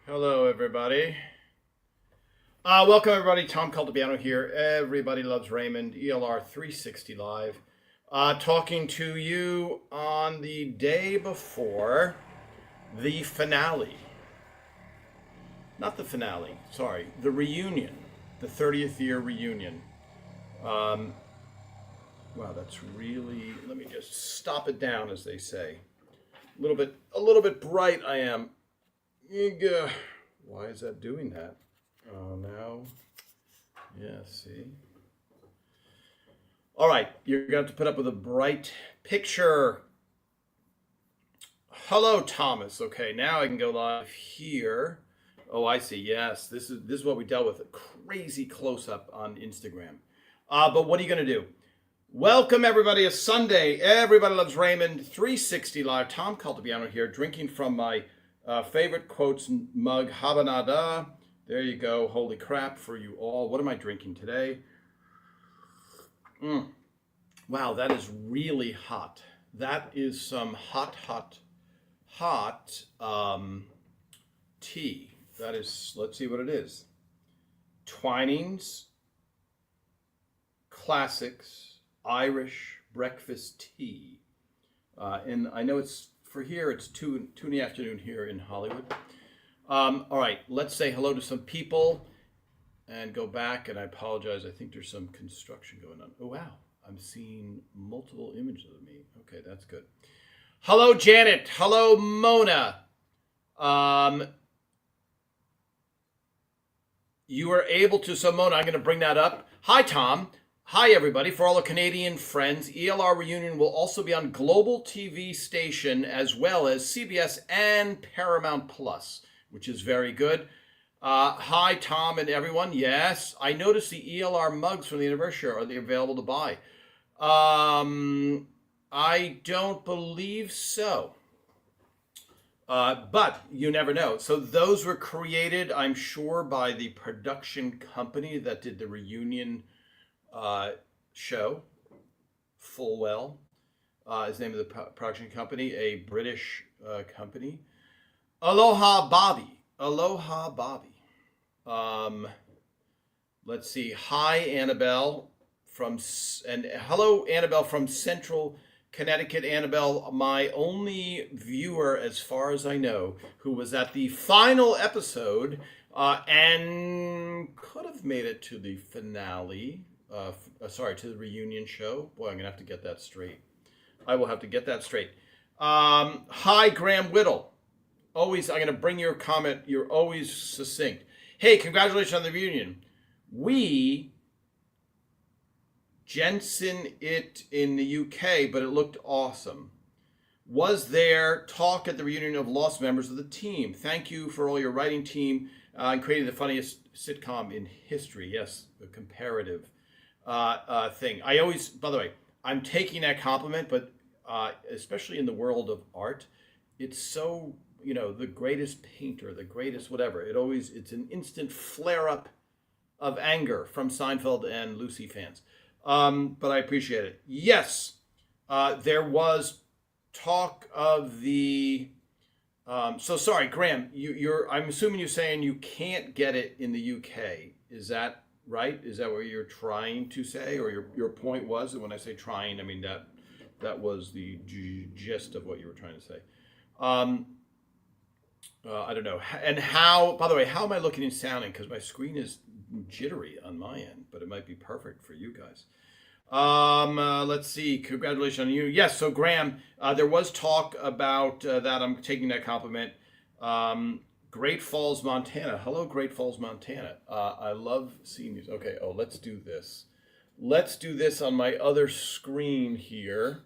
Hello, everybody. Welcome, everybody. Tom Caltabiano here. Everybody loves Raymond, ELR 360 Live. Talking to you on the day before the finale. Not the finale, sorry, the reunion, the 30th year reunion. Um, wow, that's really, let me just stop it down, as they say. A little bit bright I am. Why is that doing that? Oh, now. Yeah, see? All right, you're going to have to put up with a bright picture. Hello, Thomas. Okay, now I can go live here. Oh, I see. Yes, this is what we dealt with. A crazy close up on Instagram. But what are you going to do? Welcome, everybody. It's Sunday. Everybody loves Raymond 360 Live. Tom Caltabiano here, drinking from my favorite quotes mug, Habanada. There you go. Holy crap for you all. What am I drinking today? Wow, that is really hot. That is some hot tea. That is, let's see what it is. Twinings Classics Irish Breakfast Tea. And I know it's for here, it's two in the afternoon here in Hollywood. All right, let's say hello to some people and go back. And I apologize. I think there's some construction going on. Oh, wow. I'm seeing multiple images of me. Okay, that's good. Hello, Janet. Hello, Mona. You were able to, so Mona, I'm going to bring that up. Hi, Tom. Hi, everybody. For all the Canadian friends, ELR Reunion will also be on Global TV station as well as CBS and Paramount Plus, which is very good. Hi, Tom and everyone. Yes, I noticed the ELR mugs from the anniversary. Are they available to buy? I don't believe so. But you never know. So those were created, I'm sure, by the production company that did the reunion show, Fullwell, is the name of the production company, a British company. Aloha Bobby. Aloha Bobby. Let's see. Hi, Annabelle and hello, Annabelle from Central Connecticut. Annabelle, my only viewer, as far as I know, who was at the final episode and could have made it to the finale. To the reunion show. Boy, I'm gonna have to get that straight. I will have to get that straight. Hi, Graham Whittle. Always, I'm gonna bring your comment. You're always succinct. Hey, congratulations on the reunion. We Jensen it in the UK, but it looked awesome. Was there talk at the reunion of lost members of the team? Thank you for all your writing team and creating the funniest sitcom in history. Yes, the comparative thing. I always, by the way, I'm taking that compliment, but especially in the world of art, it's so, the greatest painter, the greatest whatever. It's an instant flare up of anger from Seinfeld and Lucy fans. But I appreciate it. Yes, there was talk of the. So sorry, Graham. I'm assuming you're saying you can't get it in the UK. Is that right? Is that what you're trying to say, or your point was? And when I say trying, I mean that was the gist of what you were trying to say. I don't know. And how? By the way, how am I looking and sounding? Because my screen is jittery on my end, but it might be perfect for you guys. Let's see. Congratulations on you. Yes. So Graham, there was talk about that. I'm taking that compliment. Great Falls, Montana. Hello, Great Falls, Montana. I love seeing these. Okay. Oh, let's do this. Let's do this on my other screen here.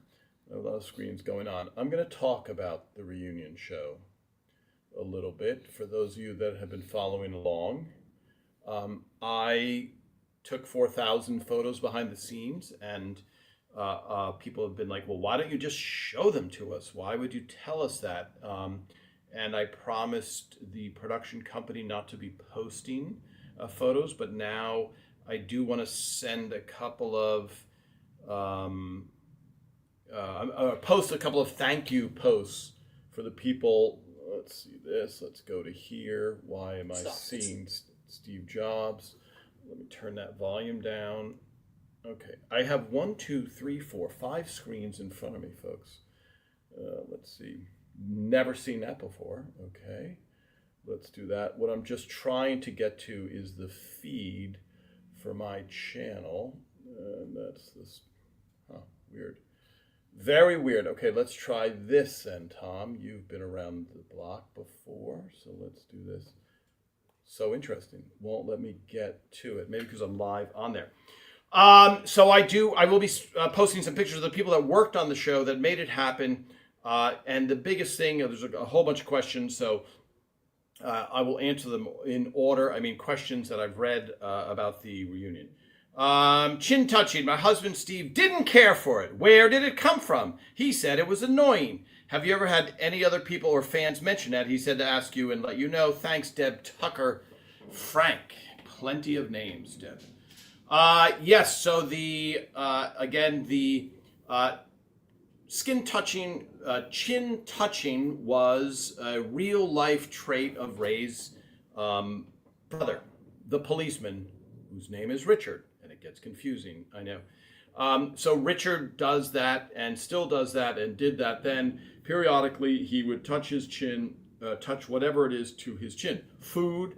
A lot of screens going on. I'm going to talk about the reunion show a little bit for those of you that have been following along. I took 4,000 photos behind the scenes, and people have been like, well, why don't you just show them to us? Why would you tell us that? And I promised the production company not to be posting photos, but now I do want to send a couple of, post a couple of thank you posts for the people. let's see this. Let's go to here. Why am I seeing Steve Jobs? Let me turn that volume down. Okay, I have 1, 2, 3, 4, 5 screens in front of me, folks. Let's see. Never seen that before. Okay, let's do that. What I'm just trying to get to is the feed for my channel. And that's this. Huh, weird. Very weird. Okay, let's try this then, Tom. You've been around the block before, so let's do this. So interesting. Won't let me get to it. Maybe because I'm live on there. So I will be posting some pictures of the people that worked on the show that made it happen. And the biggest thing, there's a whole bunch of questions, so I will answer them in order. I mean, questions that I've read about the reunion. Chin touching. My husband Steve didn't care for it. Where did it come from? He said it was annoying. Have you ever had any other people or fans mention that? He said to ask you and let you know. Thanks, Deb Tucker. Frank. Plenty of names, Deb. Yes, so the skin touching, chin touching was a real life trait of Ray's brother, the policeman, whose name is Richard, and it gets confusing, I know. So Richard does that and still does that and did that then. Periodically, he would touch his chin, touch whatever it is to his chin. Food.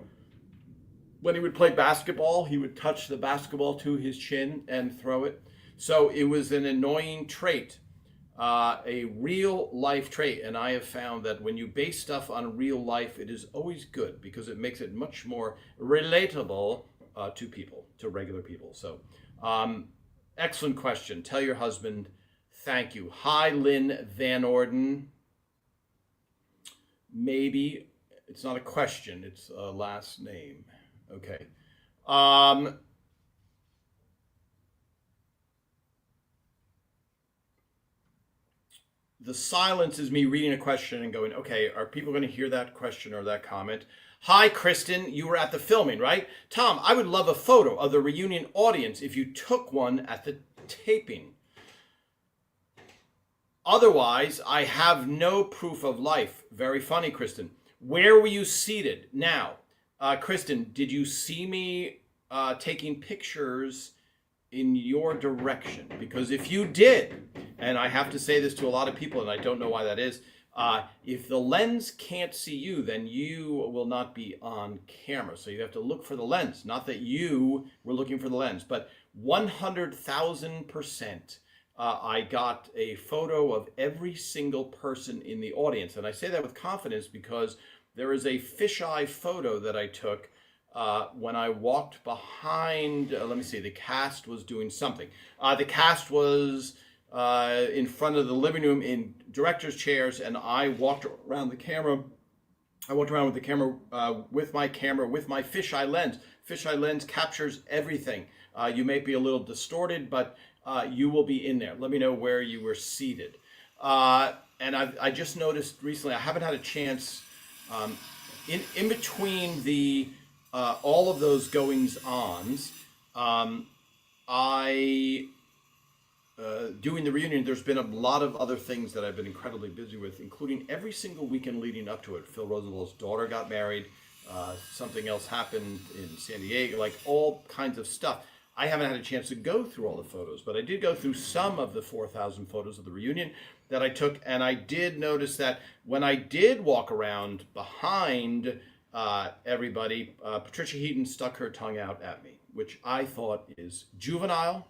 When he would play basketball, he would touch the basketball to his chin and throw it. So it was an annoying trait, a real life trait. And I have found that when you base stuff on real life, it is always good because it makes it much more relatable to people, to regular people. So excellent question. Tell your husband, thank you. Hi, Lynn Van Orden. Maybe it's not a question, it's a last name. Okay. The silence is me reading a question and going, okay, are people going to hear that question or that comment? Hi, Kristen. You were at the filming, right? Tom, I would love a photo of the reunion audience if you took one at the taping. Otherwise, I have no proof of life. Very funny, Kristen. Where were you seated? Now, Kristen, did you see me taking pictures in your direction? Because if you did, and I have to say this to a lot of people, and I don't know why that is, if the lens can't see you, then you will not be on camera. So you have to look for the lens. Not that you were looking for the lens, but 100,000%. I got a photo of every single person in the audience. And I say that with confidence because there is a fisheye photo that I took when I walked behind, let me see, the cast was doing something. The cast was in front of the living room in director's chairs, and I walked around the camera. I walked around with the camera, with my fisheye lens. Fisheye lens captures everything. You may be a little distorted, but you will be in there. Let me know where you were seated. And I just noticed recently, I haven't had a chance, in between the all of those goings-ons, doing the reunion, there's been a lot of other things that I've been incredibly busy with, including every single weekend leading up to it. Phil Roosendahl's daughter got married. Something else happened in San Diego, like all kinds of stuff. I haven't had a chance to go through all the photos, but I did go through some of the 4,000 photos of the reunion that I took, and I did notice that when I did walk around behind everybody, Patricia Heaton stuck her tongue out at me, which I thought is juvenile,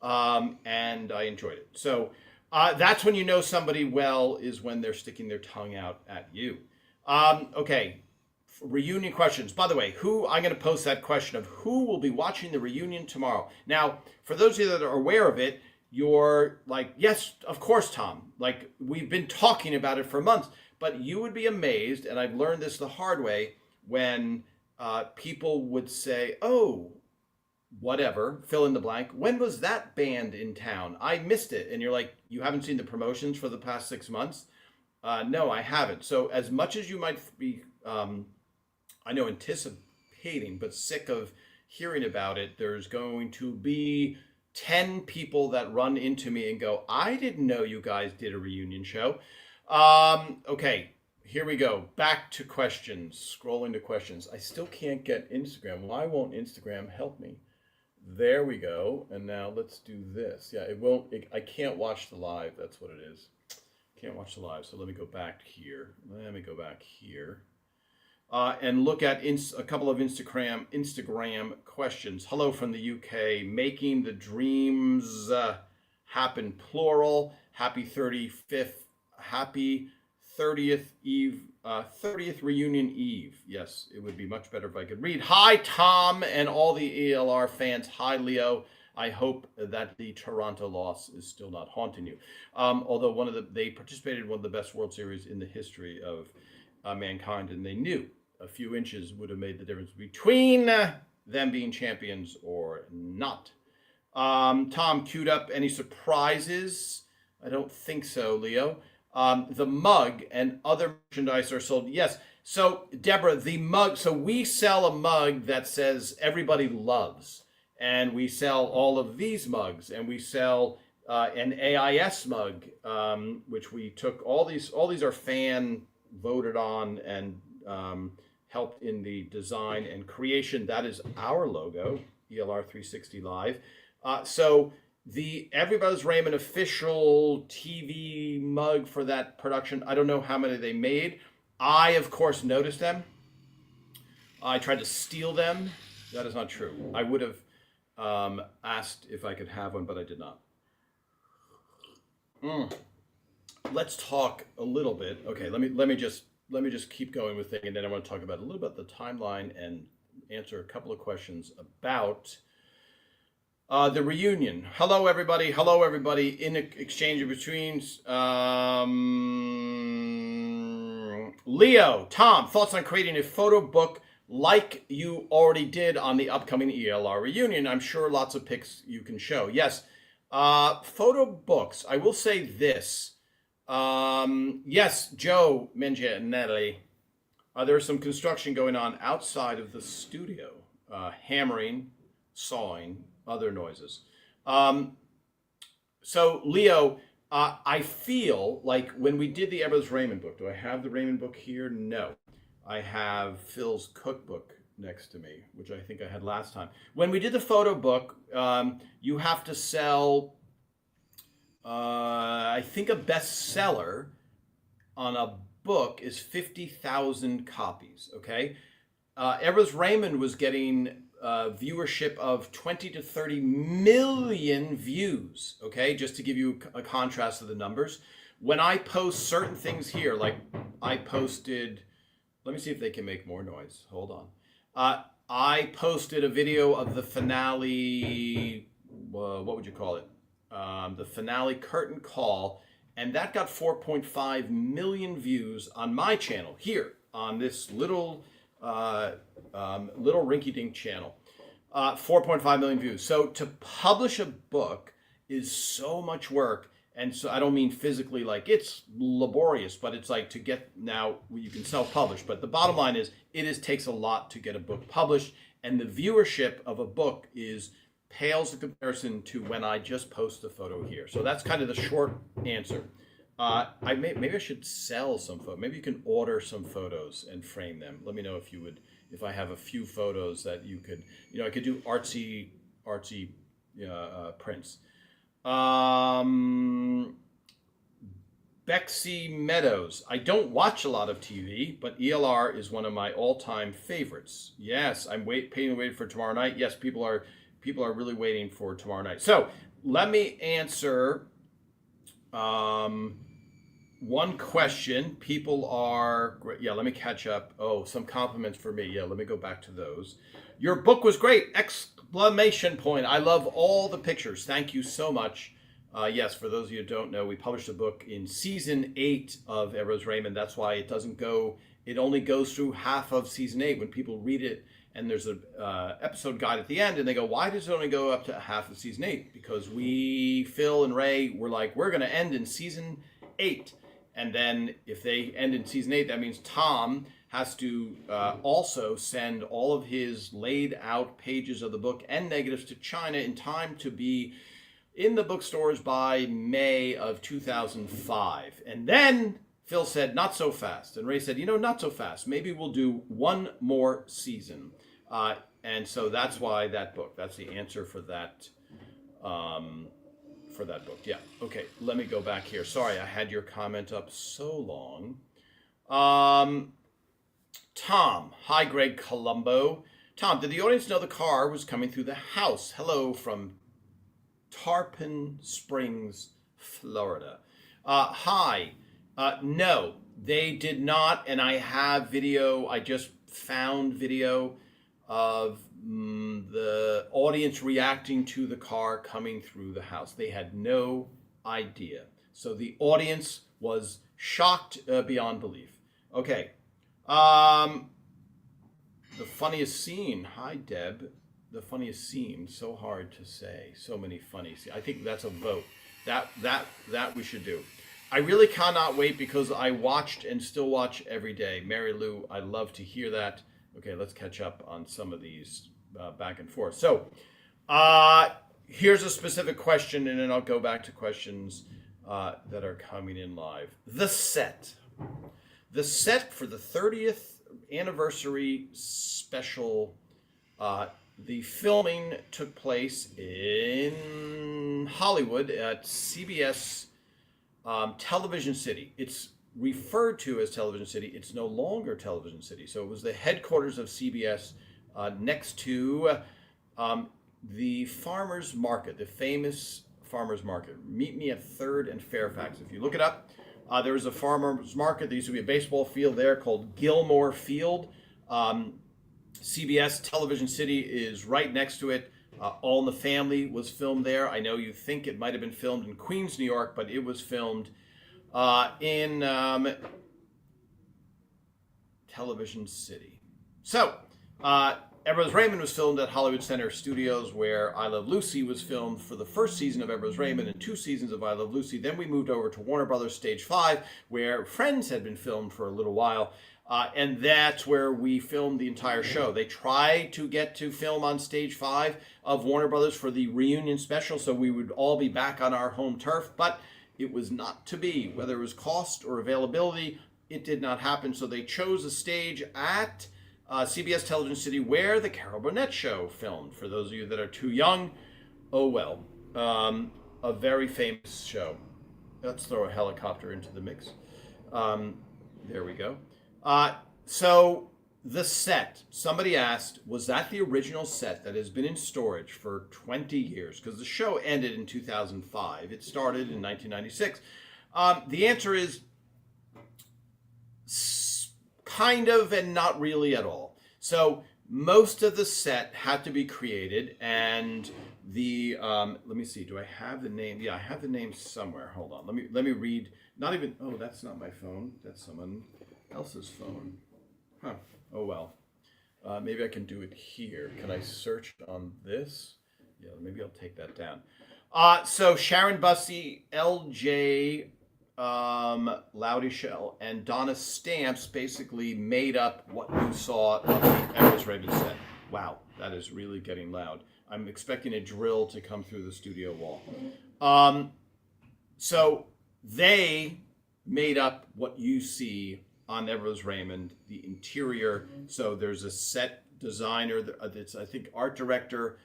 and I enjoyed it. So that's when you know somebody well, is when they're sticking their tongue out at you. Okay, reunion questions. By the way, I'm going to post that question of who will be watching the reunion tomorrow. Now, for those of you that are aware of it, you're like, yes, of course, Tom. Like, we've been talking about it for months. But you would be amazed, and I've learned this the hard way, when people would say, oh, whatever, fill in the blank. When was that band in town? I missed it. And you're like, you haven't seen the promotions for the past 6 months? No, I haven't. So as much as you might be, I know, anticipating, but sick of hearing about it, there's going to be 10 people that run into me and go, I didn't know you guys did a reunion show. Okay, here we go. Back to questions. Scrolling to questions. I still can't get Instagram. Why won't Instagram help me? There we go. And now let's do this. Yeah, it won't. I can't watch the live. That's what it is. Can't watch the live. So let me go back here. And look at a couple of Instagram questions. Hello from the UK. Making the dreams happen. Plural. Happy 35th. Happy 30th Eve. 30th reunion eve. Yes, it would be much better if I could read. Hi, Tom, and all the ELR fans. Hi, Leo. I hope that the Toronto loss is still not haunting you. Although they participated in one of the best World Series in the history of mankind, and they knew a few inches would have made the difference between them being champions or not. Tom queued up any surprises? I don't think so, Leo. The mug and other merchandise are sold. Yes. So, Deborah, the mug. So we sell a mug that says everybody loves. And we sell all of these mugs. And we sell an AIS mug, which we took. All these are fan voted on and helped in the design and creation. That is our logo, ELR 360 Live. So the Everybody's Raymond official TV mug for that production, I don't know how many they made. I, of course, noticed them. I tried to steal them. That is not true. I would have asked if I could have one, but I did not. Let's talk a little bit. Okay, let me just keep going with things, and then I want to talk about a little bit the timeline and answer a couple of questions about the reunion. Hello, everybody. In exchange between Leo, Tom, thoughts on creating a photo book like you already did on the upcoming ELR reunion? I'm sure lots of pics you can show. Yes, photo books. I will say this. Yes, Joe Manganielli. There's some construction going on outside of the studio. Hammering, sawing, other noises. So, Leo, I feel like when we did the Ever's Raymond book, do I have the Raymond book here? No. I have Phil's cookbook next to me, which I think I had last time. When we did the photo book, you have to sell, I think a bestseller on a book is 50,000 copies, okay? Ever's Raymond was getting viewership of 20 to 30 million views, okay? Just to give you a contrast of the numbers. When I post certain things here, like I posted, let me see if they can make more noise. Hold on. I posted a video of the finale, what would you call it? The finale curtain call, and that got 4.5 million views on my channel here on this little rinky-dink channel. 4.5 million views. So to publish a book is so much work. And so I don't mean physically, like it's laborious, but it's like to get, now you can self-publish. But the bottom line is takes a lot to get a book published. And the viewership of a book pales in comparison to when I just post the photo here. So that's kind of the short answer. Maybe I should sell some photos. Maybe you can order some photos and frame them. Let me know if you would, if I have a few photos that you could, I could do artsy prints. Bexy Meadows. I don't watch a lot of TV, but ELR is one of my all-time favorites. Yes, I'm waiting for tomorrow night. Yes, people are really waiting for tomorrow night. So let me answer one question. People are great. Yeah, let me catch up. Oh, some compliments for me. Yeah, let me go back to those. Your book was great! Exclamation point. I love all the pictures. Thank you so much. Yes, for those of you who don't know, we published a book in season 8 of Ever's Raymond. That's why it only goes through half of season 8. When people read it and there's a episode guide at the end and they go, why does it only go up to half of season 8? Because Phil and Ray were like, we're going to end in season 8. And then if they end in season 8, that means Tom has to also send all of his laid out pages of the book and negatives to China in time to be in the bookstores by May of 2005. And then Phil said, not so fast. And Ray said, not so fast. Maybe we'll do one more season. And so that's why that book. That's the answer for that book. Yeah. Okay. Let me go back here. Sorry, I had your comment up so long. Tom. Hi, Greg Colombo. Tom, did the audience know the car was coming through the house? Hello from Tarpon Springs, Florida. Hi. No, they did not. And I have video. I just found video of the audience reacting to the car coming through the house. They had no idea. So the audience was shocked beyond belief. Okay. The funniest scene. Hi, Deb. The funniest scene. So hard to say. So many funny scenes. I think that's a vote. That we should do. I really cannot wait because I watched and still watch every day. Mary Lou, I love to hear that. Okay, let's catch up on some of these back and forth. So here's a specific question, and then I'll go back to questions that are coming in live. The set. The set for the 30th anniversary special. The filming took place in Hollywood at CBS Television City. It's referred to as Television City. It's no longer Television City. So it was the headquarters of CBS next to the Farmers Market, the famous Farmers Market. Meet me at 3rd and Fairfax. If you look it up, there was a Farmers Market. There used to be a baseball field there called Gilmore Field. CBS Television City is right next to it. All in the Family was filmed there. I know you think it might have been filmed in Queens, New York, but it was filmed in Television City. So, Ever's Raymond was filmed at Hollywood Center Studios, where I Love Lucy was filmed for the first season of Ever's Raymond and 2 seasons of I Love Lucy. Then we moved over to Warner Brothers Stage 5, where Friends had been filmed for a little while. And that's where we filmed the entire show. They tried to get to film on Stage 5 of Warner Brothers for the reunion special, so we would all be back on our home turf, but it was not to be. Whether it was cost or availability, it did not happen. So they chose a stage at CBS Television City, where the Carol Burnett Show filmed. For those of you that are too young, oh well. A very famous show. Let's throw a helicopter into the mix. There we go. So the set, somebody asked, was that the original set that has been in storage for 20 years? Because the show ended in 2005. It started in 1996. The answer is kind of and not really at all. So most of the set had to be created, and the let me see, do I have the name? Yeah, I have the name somewhere. Hold on. Let me read. Not even, oh, that's not my phone. That's someone else's phone. Huh. Oh well. Maybe I can do it here. Can I search on this? Yeah, maybe I'll take that down. So Sharon Bussey, LJ Loudishell, and Donna Stamps basically made up what you saw on the Ever's Raymond set. Wow, that is really getting loud. I'm expecting a drill to come through the studio wall. So they made up what you see on Ever's Raymond, the interior. So there's a set designer, it's, I think, art director,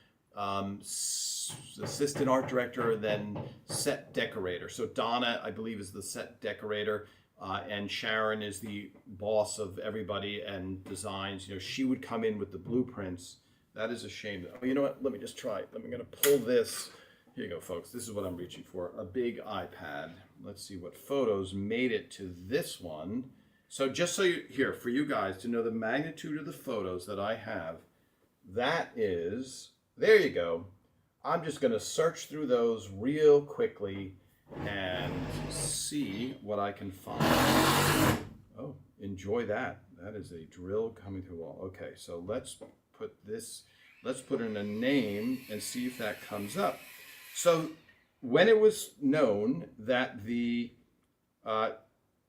assistant art director, then set decorator. So Donna, I believe, is the set decorator, and Sharon is the boss of everybody and designs. You know, she would come in with the blueprints. That is a shame. Oh, you know what? Let me just try. I'm going to pull this. Here you go, folks. This is what I'm reaching for. A big iPad. Let's see what photos made it to this one. So just so you, here, for you guys to know the magnitude of the photos that I have, that is, there you go. I'm just going to search through those real quickly and see what I can find. Oh, enjoy that. That is a drill coming through wall. Okay, so let's put in a name and see if that comes up. So when it was known that the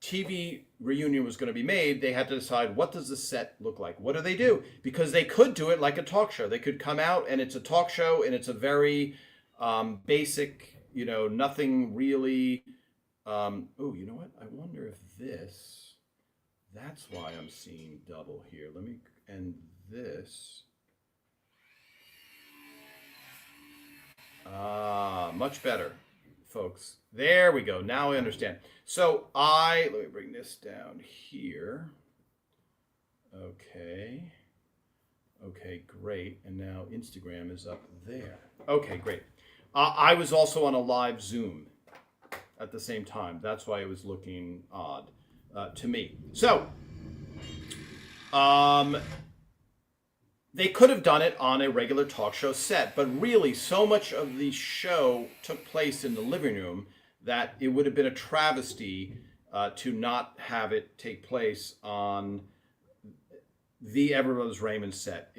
TV reunion was going to be made, they had to decide, what does the set look like? What do they do? Because they could do it like a talk show. They could come out and it's a talk show and it's a very basic, you know, nothing really Oh, you know what? I wonder if this, that's why I'm seeing double here. Let me, and this, much better, folks. There we go. Now I understand. So let me bring this down here. Okay. Okay, great. And now Instagram is up there. Okay, great. I was also on a live Zoom at the same time. That's why it was looking odd to me. So, they could have done it on a regular talk show set, but really, so much of the show took place in the living room that it would have been a travesty to not have it take place on the Everett Brothers Raymond set.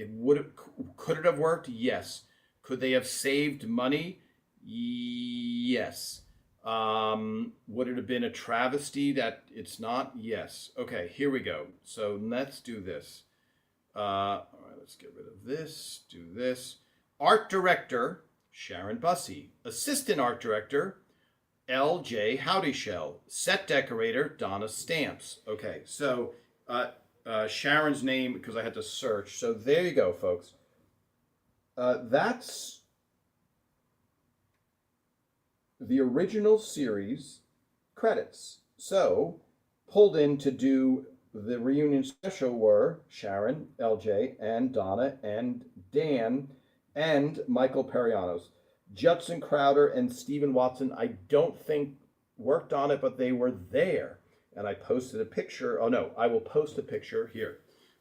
Could it have worked? Yes. Could they have saved money? Yes. Would it have been a travesty that it's not? Yes. Okay, here we go. So let's do this. All right, let's get rid of this. Do this. Art director Sharon Bussey. Assistant art director L.J. Howdyshell. Set decorator Donna Stamps. Okay, so Sharon's name, because I had to search. So there you go, folks. That's the original series credits. So pulled in to do the reunion special were Sharon, LJ, and Donna, and Dan, and Michael Perianos. Judson Crowder and Stephen Watson, I don't think worked on it, but they were there. And I posted a picture. Oh no, I will post a picture here.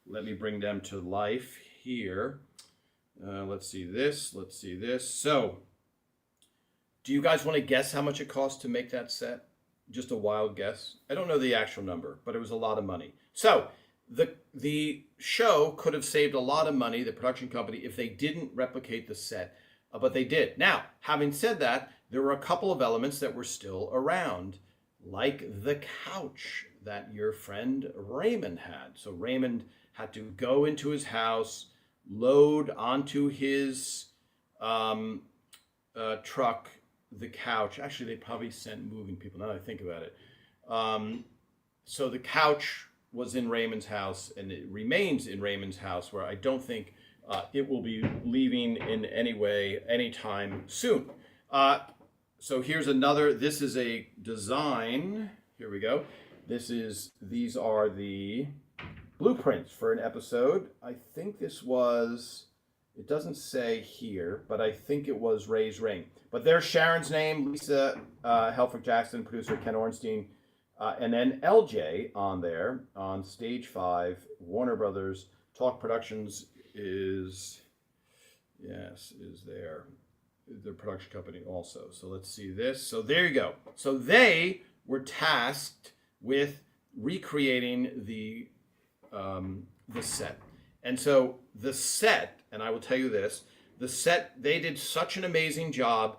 Let me bring them to life here. Let's see this. Let's see this. So, do you guys want to guess how much it cost to make that set? Just a wild guess. I don't know the actual number, but it was a lot of money. So the show could have saved a lot of money, the production company, if they didn't replicate the set, but they did. Now, having said that, there were a couple of elements that were still around, like the couch that your friend Raymond had. So Raymond had to go into his house, load onto his truck the couch. Actually, they probably sent moving people, now that I think about it. So the couch was in Raymond's house, and it remains in Raymond's house, where I don't think it will be leaving in any way anytime soon. So here's another. This is a design. Here we go. These are the blueprints for an episode. I think this was, it doesn't say here, but I think it was Ray's Ring. But there's Sharon's name, Lisa Helfrich Jackson, producer Ken Ornstein, and then LJ on there on Stage 5, Warner Brothers. Talk Productions is there. The production company also. So let's see this. So there you go. So they were tasked with recreating the set. And so the set, and I will tell you this, the set, they did such an amazing job,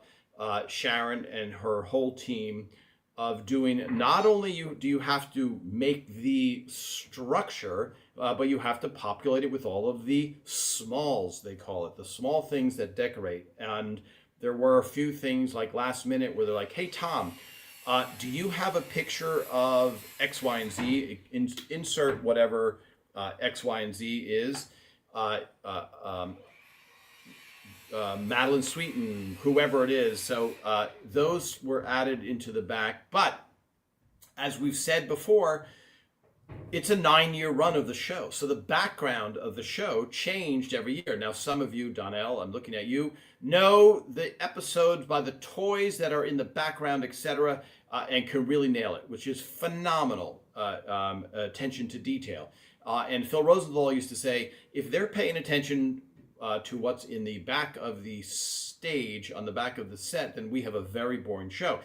Sharon and her whole team, of doing, not only do you have to make the structure, but you have to populate it with all of the smalls, they call it, the small things that decorate. And there were a few things like last minute where they're like, hey, Tom, do you have a picture of X, Y, and Z? Insert whatever X, Y, and Z is. Madeline Sweeten, whoever it is. So those were added into the back. But as we've said before, it's a 9-year run of the show. So the background of the show changed every year. Now, some of you, Donnell, I'm looking at you, know the episodes by the toys that are in the background, etc., and can really nail it, which is phenomenal attention to detail. And Phil Rosenthal used to say, if they're paying attention to what's in the back of the stage, on the back of the set, then we have a very boring show.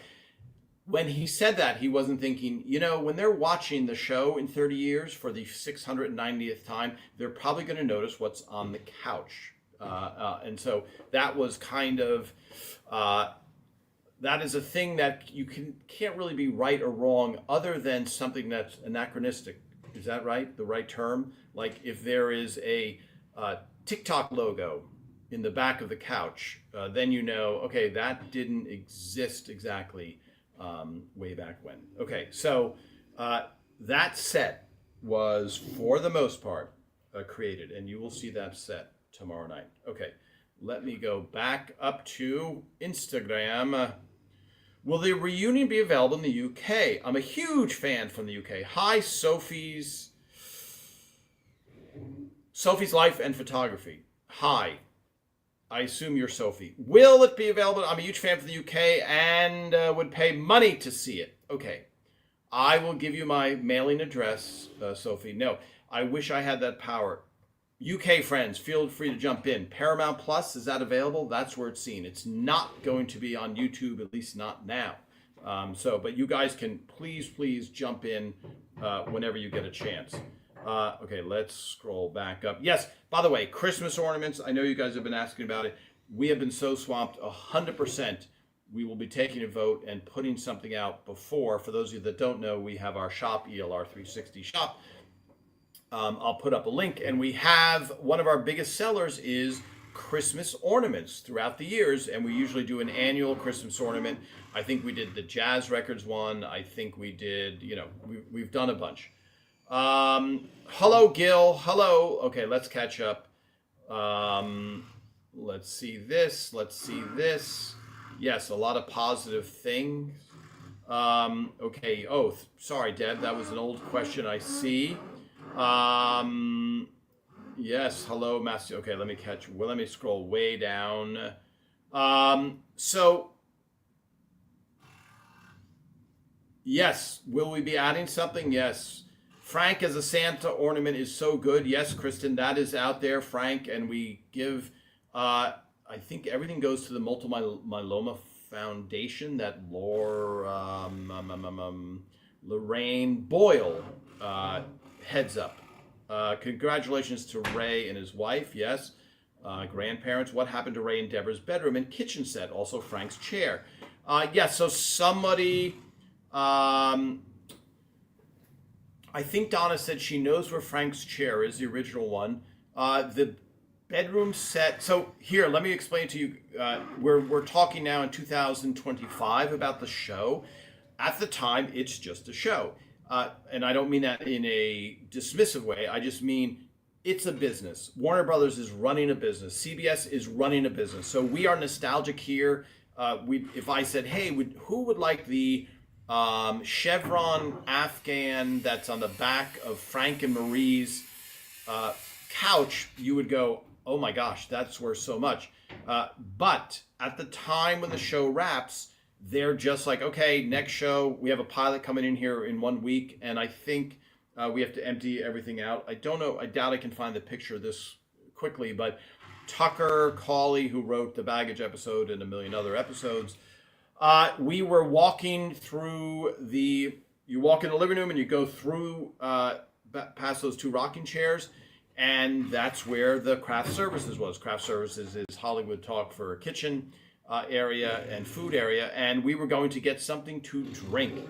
When he said that, he wasn't thinking, when they're watching the show in 30 years for the 690th time, they're probably going to notice what's on the couch. And so that was kind of, that is a thing that you can't really be right or wrong other than something that's anachronistic. Is that right? The right term? Like if there is a TikTok logo in the back of the couch, then okay, that didn't exist exactly way back when. Okay, so that set was, for the most part, created, and you will see that set tomorrow night. Okay, let me go back up to Instagram. Will the reunion be available in the UK? I'm a huge fan from the UK. Hi, Sophie's Life and Photography. Hi. I assume you're Sophie. Will it be available? I'm a huge fan from the UK and would pay money to see it. Okay. I will give you my mailing address, Sophie. No, I wish I had that power. UK friends, feel free to jump in. Paramount Plus, is that available? That's where it's seen. It's not going to be on YouTube, at least not now. But you guys can please jump in whenever you get a chance. Okay, let's scroll back up. Yes, by the way, Christmas ornaments. I know you guys have been asking about it. We have been so swamped, 100%. We will be taking a vote and putting something out before. For those of you that don't know, we have our shop, ELR 360 shop. I'll put up a link. And we have, one of our biggest sellers is Christmas ornaments throughout the years. And we usually do an annual Christmas ornament. I think we did the Jazz Records one. I think we did, we've done a bunch. Hello, Gil. Hello. Okay, let's catch up. Let's see this. Yes, a lot of positive things. Okay. Oh, sorry, Deb. That was an old question, I see. Yes. Hello, Master. Okay, let me scroll way down. Yes. Will we be adding something? Yes. Frank as a Santa ornament is so good. Yes, Kristen, that is out there, Frank. And we give, I think everything goes to the Multiple Myeloma Foundation that Lorraine Boyle heads up. Congratulations to Ray and his wife. Yes. Grandparents. What happened to Ray and Deborah's bedroom and kitchen set? Also Frank's chair. Yes, so somebody... I think Donna said she knows where Frank's chair is, the original one. The bedroom set. So here, let me explain to you. We're talking now in 2025 about the show. At the time, it's just a show. And I don't mean that in a dismissive way. I just mean it's a business. Warner Brothers is running a business. CBS is running a business. So we are nostalgic here. If I said, hey, who would like the chevron Afghan that's on the back of Frank and Marie's couch, you would go, oh my gosh, that's worth so much. But at the time when the show wraps, they're just like, okay, next show, we have a pilot coming in here in 1 week, and I think we have to empty everything out. I don't know, I doubt I can find the picture of this quickly, but Tucker Cawley, who wrote the Baggage episode and a million other episodes, we were walking through you walk in the living room and you go through, past those two rocking chairs, and that's where the craft services was. Craft services is Hollywood talk for a kitchen area and food area, and we were going to get something to drink.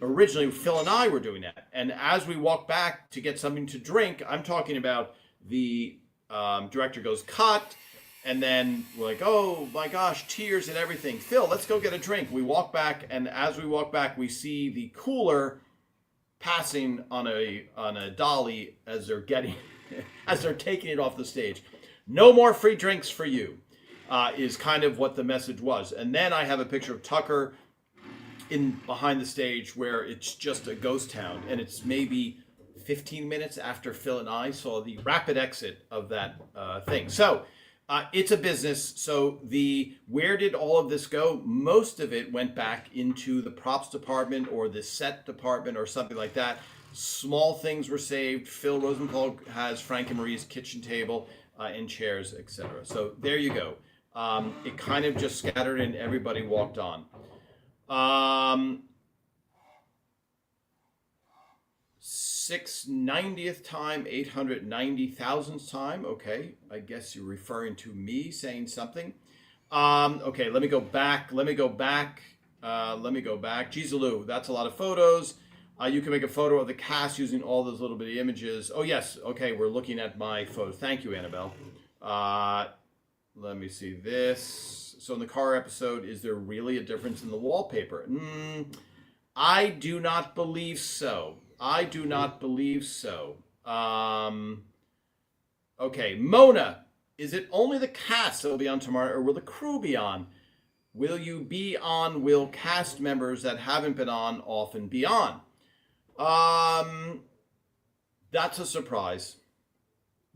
Originally Phil and I were doing that, and as we walked back to get something to drink, I'm talking about the director goes, cut. And then we're like, oh my gosh, tears and everything. Phil, let's go get a drink. We walk back, and as we walk back, we see the cooler passing on a dolly as they're taking it off the stage. No more free drinks for you, is kind of what the message was. And then I have a picture of Tucker in behind the stage where it's just a ghost town, and it's maybe 15 minutes after Phil and I saw the rapid exit of that thing. So. It's a business, so where did all of this go? Most of it went back into the props department or the set department or something like that. Small things were saved. Phil Rosenthal has Frank and Marie's kitchen table and chairs, etc. So there you go. It kind of just scattered and everybody walked on. 690th time, 890,000th time. Okay, I guess you're referring to me saying something. Okay, let me go back. Geez, Lou, that's a lot of photos. You can make a photo of the cast using all those little bitty images. Oh, yes. Okay, we're looking at my photo. Thank you, Annabelle. Let me see this. So in the car episode, is there really a difference in the wallpaper? I do not believe so. I do not believe so. Okay, Mona, is it only the cast that will be on tomorrow, or will the crew be on? Will you be on? Will cast members that haven't been on often be on? That's a surprise.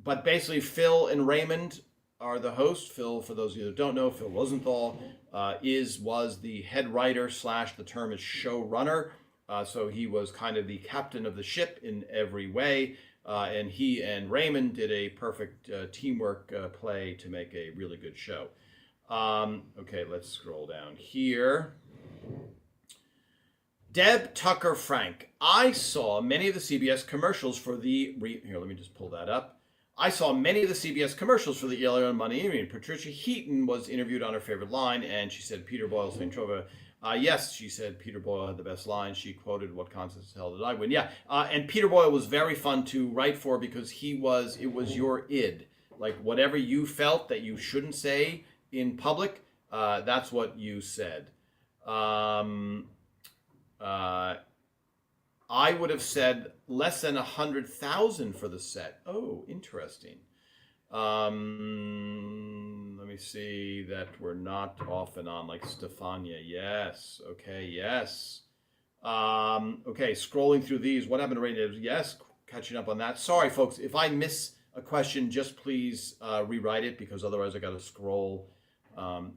But basically, Phil and Raymond are the hosts. Phil, for those of you that don't know, Phil Rosenthal was the head writer / the term is showrunner. So he was kind of the captain of the ship in every way. And he and Raymond did a perfect teamwork play to make a really good show. Okay, let's scroll down here. Deb Tucker Frank. I saw many of the CBS commercials for the... Here, let me just pull that up. I saw many of the CBS commercials for the Yellow on Monday evening. Patricia Heaton was interviewed on her favorite line, and she said Peter Boyle St. Trova. Yes, she said Peter Boyle had the best line. She quoted, "What contest the hell did I win?" Yeah, and Peter Boyle was very fun to write for because it was your id. Like whatever you felt that you shouldn't say in public, that's what you said. I would have said less than 100,000 for the set. Oh, interesting. Let me see that we're not off and on like Stefania. Yes. Okay. Yes. Okay. Scrolling through these. What happened to rating? Yes. Catching up on that. Sorry, folks. If I miss a question, just please rewrite it because otherwise I got to scroll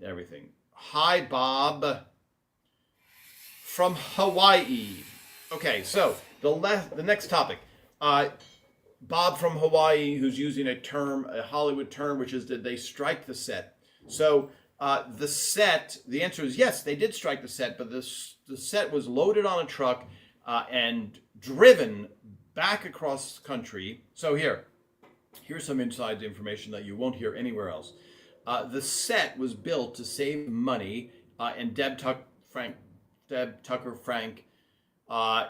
everything. Hi, Bob from Hawaii. Okay, so the next topic. Bob from Hawaii, who's using a Hollywood term, which is, did they strike the set? So the set, the answer is yes, they did strike the set, but the set was loaded on a truck and driven back across country. So here's some inside information that you won't hear anywhere else. The set was built to save money, and Deb Tucker Frank,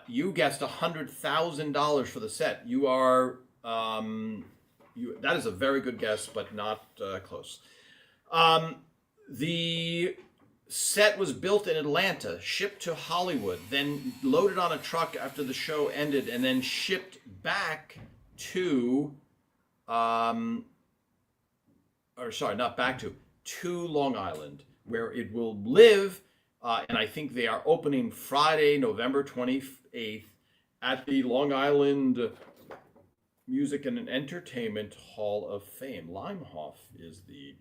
you guessed $100,000 for the set. You are that is a very good guess, but not close. The set was built in Atlanta, shipped to Hollywood, then loaded on a truck after the show ended, and then shipped back to to Long Island, where it will live. And I think they are opening Friday, November 28th at the Long Island Music and Entertainment Hall of Fame. Limehoff is the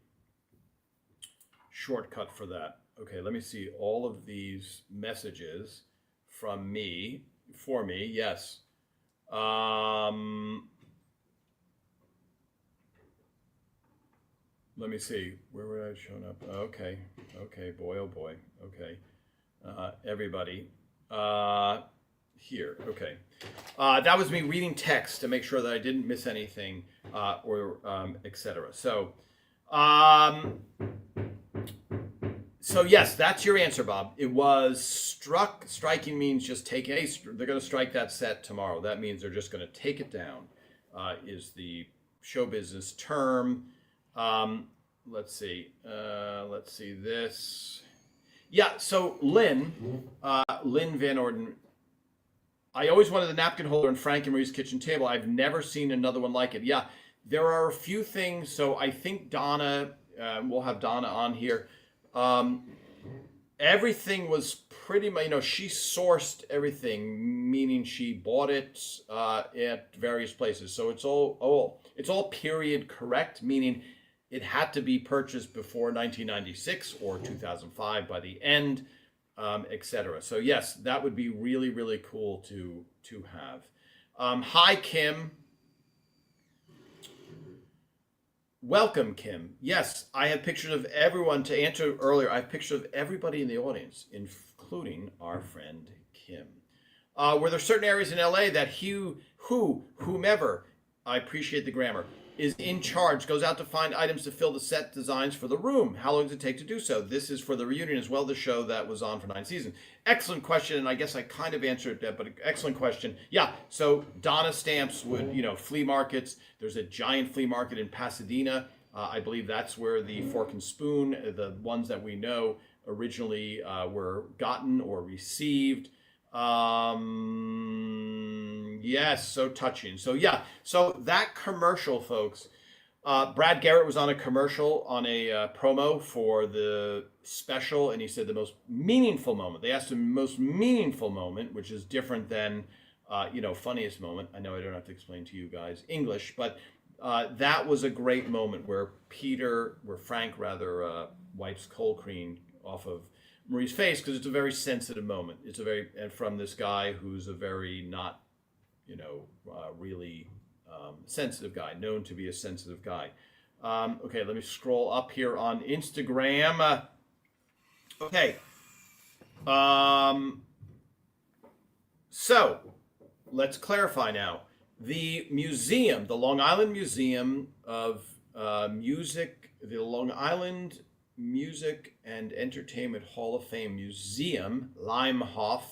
shortcut for that. Okay, let me see all of these messages from me, for me, yes. Let me see. Where would I have shown up? Okay, boy, oh boy. Okay, everybody. Here, okay. That was me reading text to make sure that I didn't miss anything, or etc. So yes, that's your answer, Bob. It was struck. Striking means just take they're going to strike that set tomorrow. That means they're just going to take it down, is the show business term. Let's see this. Yeah, so Lynn Van Orden, I always wanted the napkin holder in Frank and Marie's kitchen table. I've never seen another one like it. Yeah, there are a few things. So I think Donna, we'll have Donna on here. Everything was pretty much, she sourced everything, meaning she bought it at various places. So it's all period correct, meaning it had to be purchased before 1996 or 2005 by the end, etc. So yes, that would be really, really cool to have. Hi, Kim. Welcome, Kim. Yes, I have pictures of everyone. To answer earlier, I have pictures of everybody in the audience, including our friend Kim. Were there certain areas in LA that whomever, I appreciate the grammar, is in charge, goes out to find items to fill the set designs for the room? How long does it take to do so? This is for the reunion as well, the show that was on for 9 seasons. Excellent question, and I guess I kind of answered that, but excellent question. Yeah, so Donna Stamps would, flea markets. There's a giant flea market in Pasadena I believe that's where the fork and spoon, the ones that we know originally were gotten or received. Yes, so touching. So yeah, so that commercial, folks. Brad Garrett was on a commercial on a promo for the special, and he said the most meaningful moment. They asked him most meaningful moment, which is different than funniest moment. I know I don't have to explain to you guys English, but that was a great moment where Frank rather wipes cold cream off of Marie's face because it's a very sensitive moment. And from this guy who's a very not, really sensitive guy, known to be a sensitive guy. Okay, let me scroll up here on Instagram. Okay. So let's clarify now. The museum, the Long Island Museum of Music, the Long Island Music and Entertainment Hall of Fame Museum, Limehoff,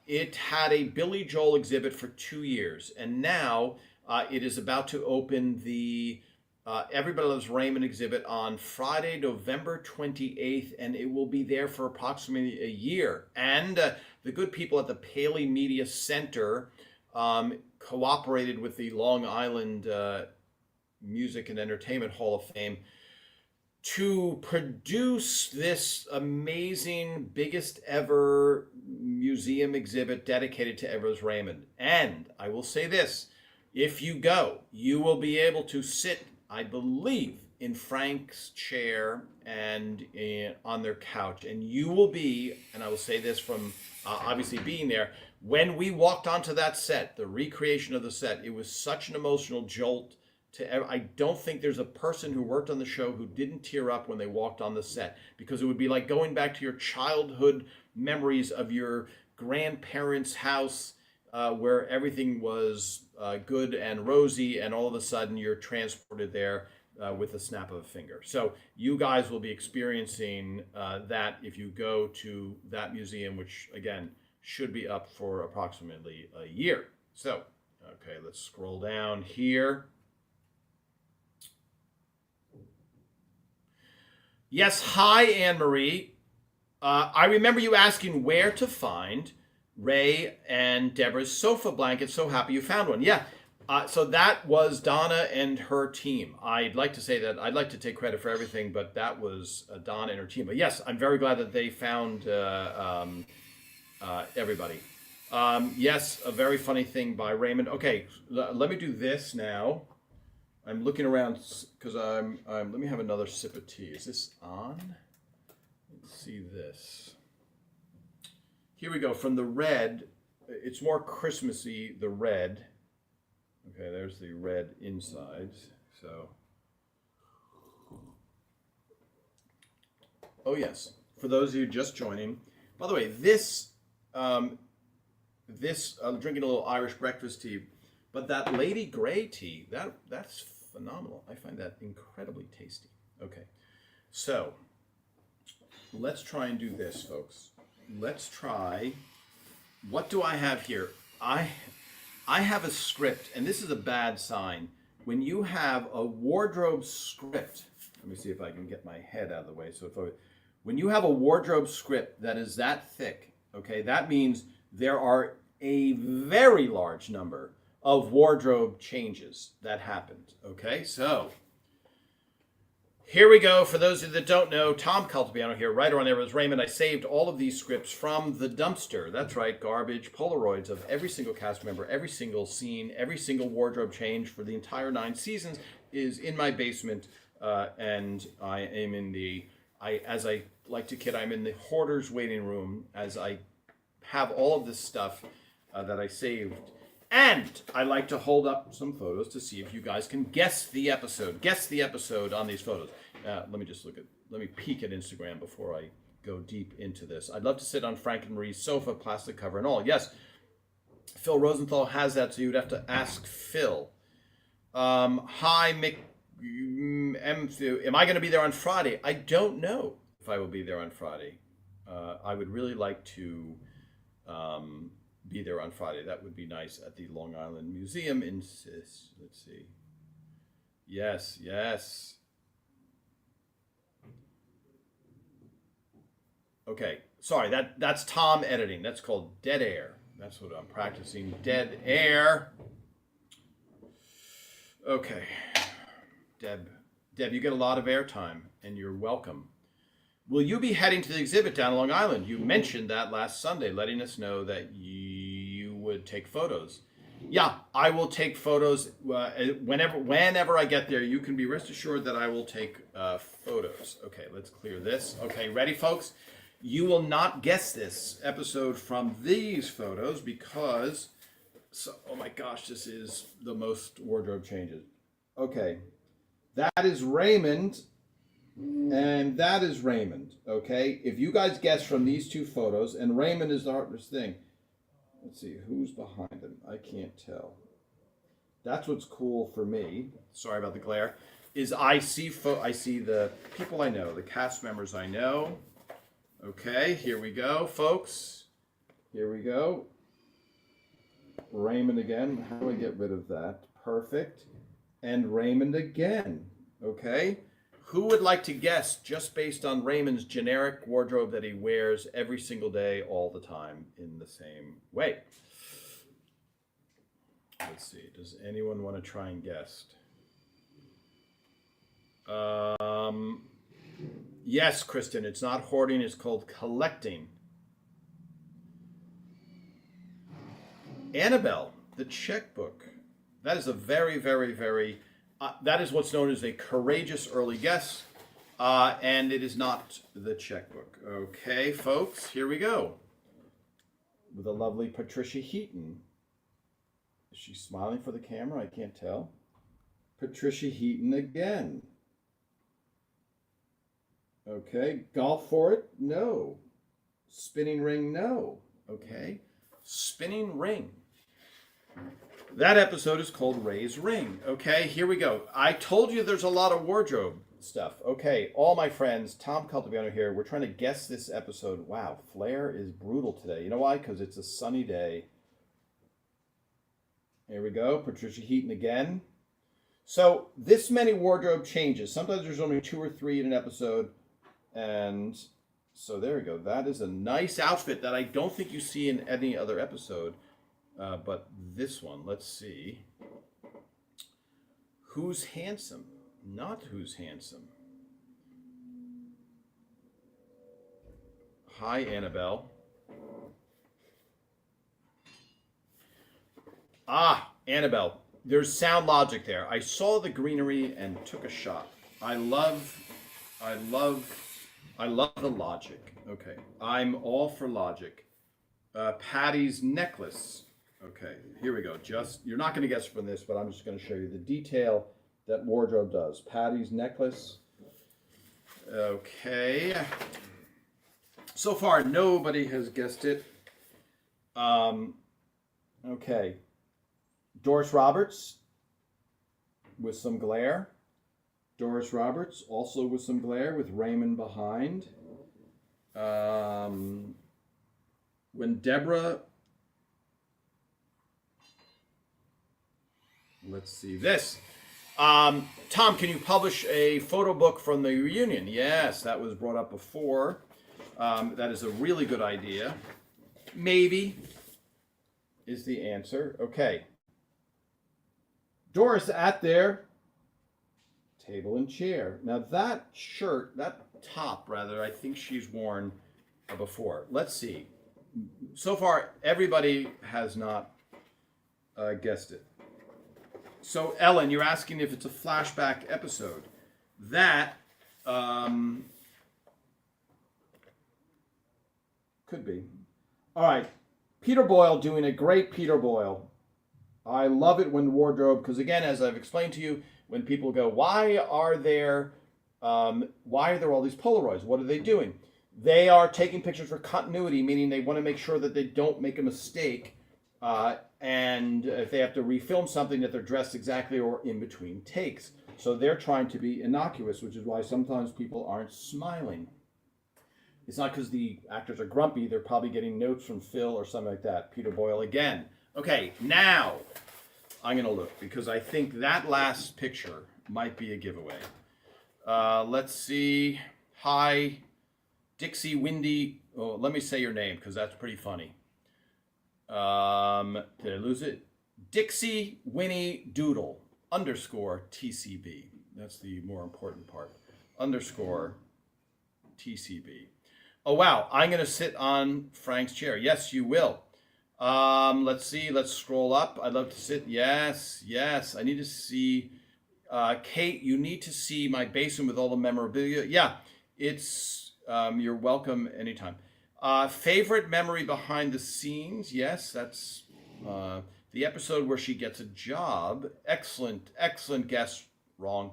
it had a Billy Joel exhibit for 2 years, and now it is about to open the Everybody Loves Raymond exhibit on Friday, November 28th, and it will be there for approximately a year. And the good people at the Paley Media Center cooperated with the Long Island Music and Entertainment Hall of Fame to produce this amazing, biggest ever museum exhibit dedicated to Everett Raymond. And I will say this, if you go, you will be able to sit, I believe, in Frank's chair and on their couch. And you will be, and I will say this from obviously being there, when we walked onto that set, the recreation of the set, it was such an emotional jolt. I don't think there's a person who worked on the show who didn't tear up when they walked on the set, because it would be like going back to your childhood memories of your grandparents' house where everything was good and rosy, and all of a sudden you're transported there with a snap of a finger. So you guys will be experiencing that if you go to that museum, which again should be up for approximately a year. So, okay, let's scroll down here. Yes, hi, Anne-Marie. I remember you asking where to find Ray and Deborah's sofa blanket. So happy you found one. Yeah, so that was Donna and her team. I'd like to say that I'd like to take credit for everything, but that was Donna and her team. But yes, I'm very glad that they found everybody. Yes, a very funny thing by Raymond. Okay, let me do this now. I'm looking around because I'm. Let me have another sip of tea. Is this on? Let's see this. Here we go. From the red, it's more Christmassy. The red. Okay, there's the red insides. So. Oh yes. For those of you just joining, by the way, this I'm drinking a little Irish breakfast tea. But that Lady Grey tea, that's phenomenal. I find that incredibly tasty. Okay, so let's try and do this, folks. Let's try. What do I have here? I have a script, and this is a bad sign. When you have a wardrobe script, let me see if I can get my head out of the way. When you have a wardrobe script that is that thick, okay, that means there are a very large number of wardrobe changes that happened. Okay, so here we go. For those of you that don't know, Tom Caltabiano here, writer on Everett Raymond. I saved all of these scripts from the dumpster. That's right, garbage, Polaroids of every single cast member, every single scene, every single wardrobe change for the entire 9 seasons is in my basement. And I am as I like to kid, I'm in the hoarder's waiting room as I have all of this stuff that I saved. And I like to hold up some photos to see if you guys can guess the episode. Guess the episode on these photos. Let me peek at Instagram before I go deep into this. I'd love to sit on Frank and Marie's sofa, plastic cover and all. Yes, Phil Rosenthal has that, so you'd have to ask Phil. Hi, Mick. Am I going to be there on Friday? I don't know if I will be there on Friday. I would really like to be there on Friday. That would be nice at the Long Island Museum in let's see. Yes, yes. Okay, sorry, that's Tom editing. That's called dead air. That's what I'm practicing. Dead air. Okay. Deb, you get a lot of airtime, and you're welcome. Will you be heading to the exhibit down Long Island? You mentioned that last Sunday, letting us know that you would take photos. Yeah, I will take photos whenever I get there. You can be rest assured that I will take photos. Okay, let's clear this. Okay, ready, folks? You will not guess this episode from these photos because, oh my gosh, this is the most wardrobe changes. Okay, that is Raymond, and that is Raymond. Okay, if you guys guess from these two photos, and Raymond is the hardest thing. Let's see, who's behind him? I can't tell. That's what's cool for me. Sorry about the glare. Is I see the people I know, the cast members I know. Okay, here we go, folks. Here we go. Raymond again. How do I get rid of that? Perfect. And Raymond again. Okay. Who would like to guess, just based on Raymond's generic wardrobe that he wears every single day, all the time, in the same way? Let's see. Does anyone want to try and guess? Yes, Kristen. It's not hoarding. It's called collecting. Annabelle, the checkbook. That is a very, very, very... that is what's known as a courageous early guess, and it is not the checkbook. Okay, folks, here we go. With the lovely Patricia Heaton. Is she smiling for the camera? I can't tell. Patricia Heaton again. Okay, golf for it? No. Spinning ring? No. Okay, spinning ring. That episode is called Ray's Ring. Okay, here we go. I told you there's a lot of wardrobe stuff. Okay, all my friends, Tom Caltabiano here. We're trying to guess this episode. Wow, Flair is brutal today. You know why? Because it's a sunny day. Here we go. Patricia Heaton again. So this many wardrobe changes. Sometimes there's only 2 or 3 in an episode. And so there we go. That is a nice outfit that I don't think you see in any other episode. But this one, let's see. Who's handsome? Not who's handsome. Hi, Annabelle. Ah, Annabelle. There's sound logic there. I saw the greenery and took a shot. I love the logic. Okay, I'm all for logic. Patty's necklace. Okay, here we go. You're not going to guess from this, but I'm just going to show you the detail that wardrobe does. Patty's necklace. Okay. So far, nobody has guessed it. Okay. Doris Roberts with some glare. Doris Roberts also with some glare with Raymond behind. When Deborah... Let's see this. Tom, can you publish a photo book from the reunion? Yes, that was brought up before. That is a really good idea. Maybe is the answer. Okay. Doris at their table and chair. Now that top rather, I think she's worn before. Let's see. So far, everybody has not guessed it. So, Ellen, you're asking if it's a flashback episode. That could be. All right. Peter Boyle doing a great Peter Boyle. I love it when wardrobe, because again, as I've explained to you, when people go, why are there all these Polaroids? What are they doing? They are taking pictures for continuity, meaning they want to make sure that they don't make a mistake. And if they have to refilm something, that they're dressed exactly or in between takes. So they're trying to be innocuous, which is why sometimes people aren't smiling. It's not because the actors are grumpy. They're probably getting notes from Phil or something like that. Peter Boyle again. Okay, now I'm going to look because I think that last picture might be a giveaway. Let's see. Hi, Dixie Windy. Oh, let me say your name because that's pretty funny. Did I lose it? Dixie Winnie Doodle underscore TCB. That's the more important part. Underscore TCB. Oh, wow. I'm going to sit on Frank's chair. Yes, you will. Let's see. Let's scroll up. I'd love to sit. Yes, yes. I need to see. Kate, you need to see my basement with all the memorabilia. Yeah, it's, you're welcome anytime. Favorite memory behind the scenes. Yes, that's the episode where she gets a job. Excellent, excellent guess. Wrong.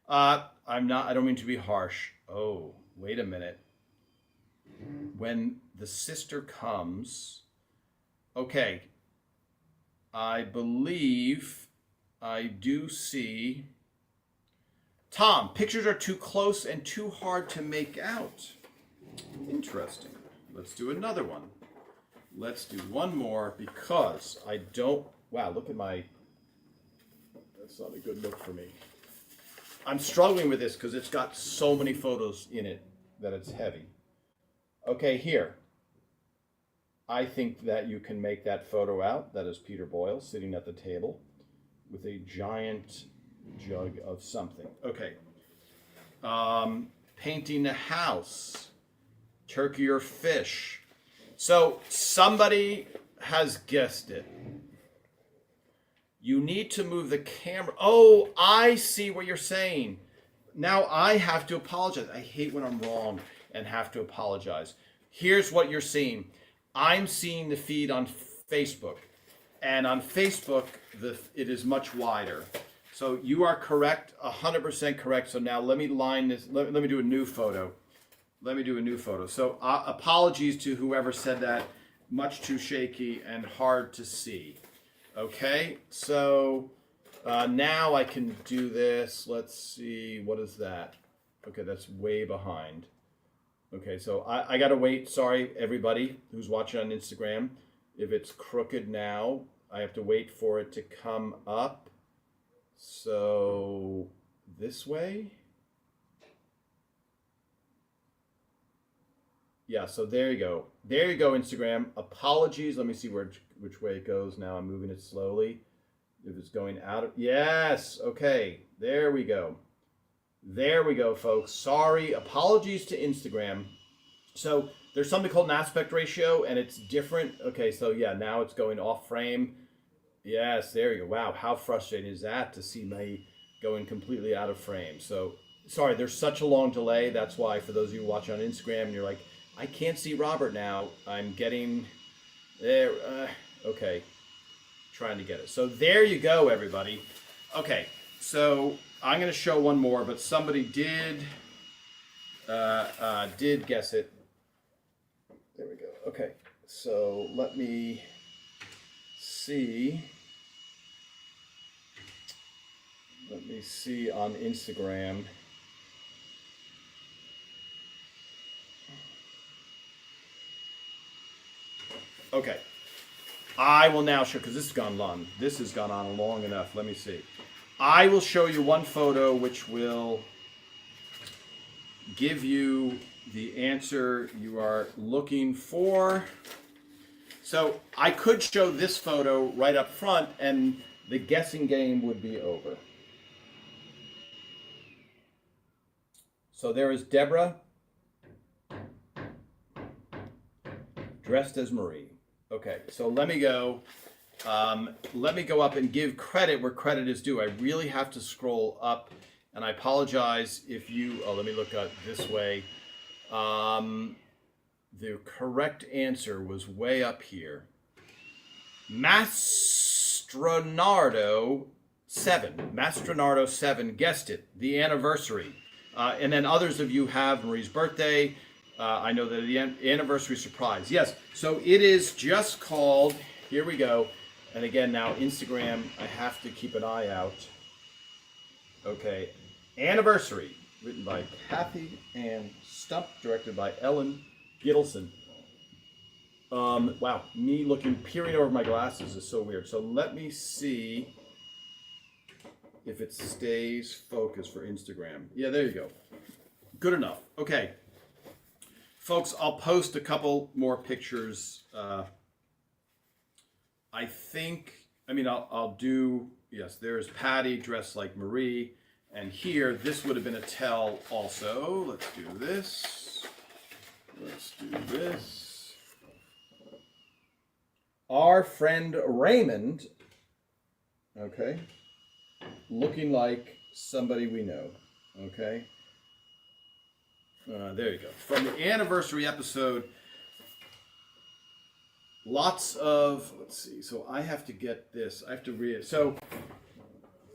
I don't mean to be harsh. Oh, wait a minute. When the sister comes, okay, I believe I do see. Tom, pictures are too close and too hard to make out. Interesting. Let's do another one. Let's do one more because I don't. Wow, look at my. That's not a good look for me. I'm struggling with this because it's got so many photos in it that it's heavy. Okay, here. I think that you can make that photo out. That is Peter Boyle sitting at the table with a giant jug of something. Okay. Painting a house. Turkey or fish. So somebody has guessed it. You need to move the camera. Oh, I see what you're saying. Now I have to apologize. I hate when I'm wrong and have to apologize. Here's what you're seeing. I'm seeing the feed on Facebook. And on Facebook, it is much wider. So you are correct, 100% correct. So now let me line this. Let me do a new photo. Let me do a new photo. So apologies to whoever said that. Much too shaky and hard to see. Okay, so now I can do this. Let's see, what is that? Okay, that's way behind. Okay, so I gotta wait. Sorry, everybody who's watching on Instagram. If it's crooked now, I have to wait for it to come up. So this way. Yeah, so there you go. There you go, Instagram. Apologies. Let me see which way it goes now. I'm moving it slowly. If it's going out of... Yes, okay. There we go. There we go, folks. Sorry. Apologies to Instagram. So there's something called an aspect ratio, and it's different. Okay, so yeah, now it's going off frame. Yes, there you go. Wow, how frustrating is that to see me going completely out of frame? So, sorry, there's such a long delay. That's why, for those of you watching on Instagram, and you're like, I can't see Robert now. I'm getting there. Okay, trying to get it. So there you go, everybody. Okay, so I'm going to show one more, but somebody did guess it. There we go. Okay, so let me see. Let me see on Instagram. Okay, I will now show, because this has gone long. This has gone on long enough. Let me see. I will show you one photo which will give you the answer you are looking for. So I could show this photo right up front and the guessing game would be over. So there is Deborah dressed as Marie. Okay, so let me go. Let me go up and give credit where credit is due. I really have to scroll up, and I apologize if you. Oh, let me look at this way. The correct answer was way up here. Mastronardo 7. Mastronardo 7 guessed it. The anniversary, and then others of you have Marie's birthday. I know that the anniversary surprise. Yes, so it is just called, here we go. And again, now Instagram, I have to keep an eye out. Okay, Anniversary, written by Kathy Ann Stump, directed by Ellen Gittleson. Wow, me peering over my glasses is so weird. So let me see if it stays focused for Instagram. Yeah, there you go. Good enough. Okay. Folks, I'll post a couple more pictures. I'll do, yes, there's Patty dressed like Marie. And here, this would have been a tell also. Let's do this. Let's do this. Our friend Raymond, okay, looking like somebody we know, okay. There you go. From the anniversary episode, lots of, let's see, so I have to get this. I have to read it. So